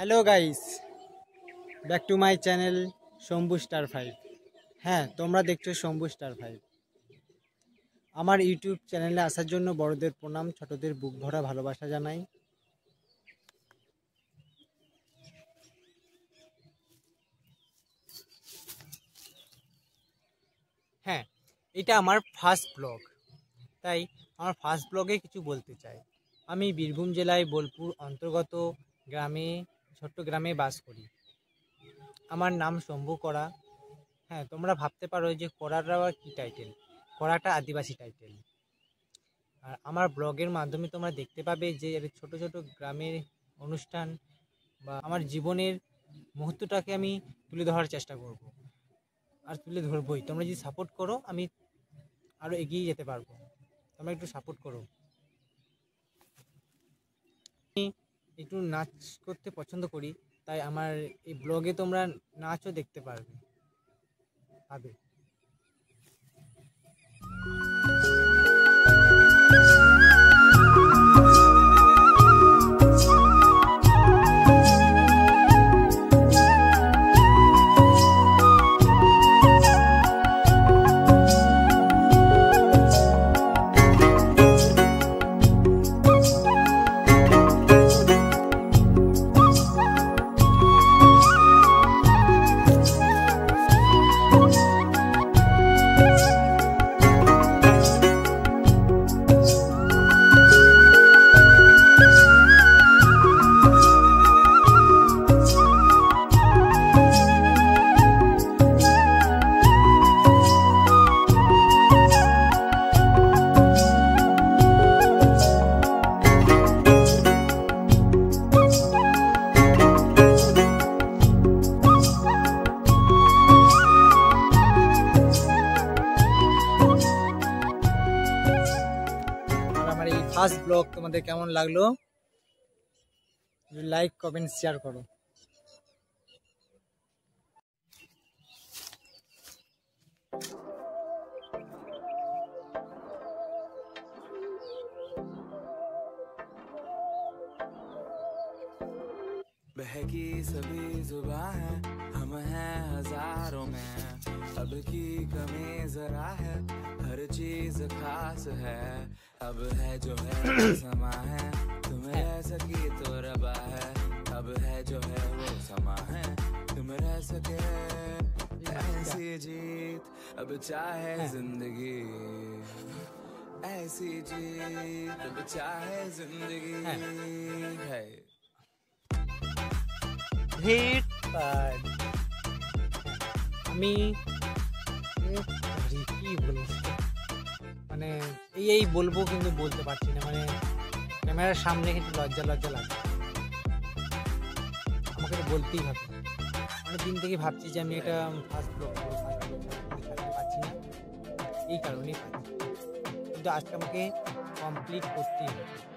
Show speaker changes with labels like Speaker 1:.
Speaker 1: Hello guys, back to my channel Shambhu star 5। হ্যাঁ, তোমরা দেখছো শম্ভু স্টার 5। আমার ইউটিউব চ্যানেলে আসার জন্য বড়দের প্রণাম, ছোটদের বুক ভরা ভালোবাসা জানাই। হ্যাঁ, এটা আমার ফার্স্ট ব্লগ, তাই আমার ফার্স্ট ব্লগে কিছু বলতে চাই। আমি বীরভূম জেলায় বোলপুর অন্তর্গত ছোট্ট গ্রামে বাস করি। আমার নাম শম্ভু করা। হ্যাঁ, তোমরা ভাবতে পারো যে করাটা আবার কী টাইটেল। করাটা আদিবাসী টাইটেল। আর আমার ব্লগের মাধ্যমে তোমরা দেখতে পাবে যে ছোট ছোট গ্রামের অনুষ্ঠান বা আমার জীবনের মুহূর্তটাকে আমি তুলে ধরার চেষ্টা করব, আর তুলে ধরবই। তোমরা যদি সাপোর্ট করো আমি আরও এগিয়ে যেতে পারবো। তোমরা একটু সাপোর্ট করো। আমি একটু নাচ করতে পছন্দ করি, তাই আমার এই ব্লগে তোমরা নাচও দেখতে পারবে। আমার এই ফার্স্ট ব্লগ তোমাদের কেমন লাগলো? লাইক, কমেন্ট, শেয়ার করো।
Speaker 2: बहकी सभी जुबां है, हम हैं हजारों में, अब की कमी जरा है, हर चीज खास है, अब है जो है समा है, तुम रह सकी तो रबा है, अब है जो है वो समा है, तुम रह सके ऐसी जीत, अब चाहे जिंदगी ऐसी जीत, अब चाहे जिंदगी है।
Speaker 1: আমি কি বলবো, মানে এই বলবো কিন্তু বলতে পারছি না। মানে ক্যামেরার সামনে কিন্তু লজ্জা লাগে। আমাকে তো বলতেই হবে। অনেক দিন থেকে ভাবছি যে আমি এটা ফার্স্ট ব্লগ পাচ্ছি না, এই কারণেই পাচ্ছি। কিন্তু আজকে আমাকে কমপ্লিট করতেই হবে।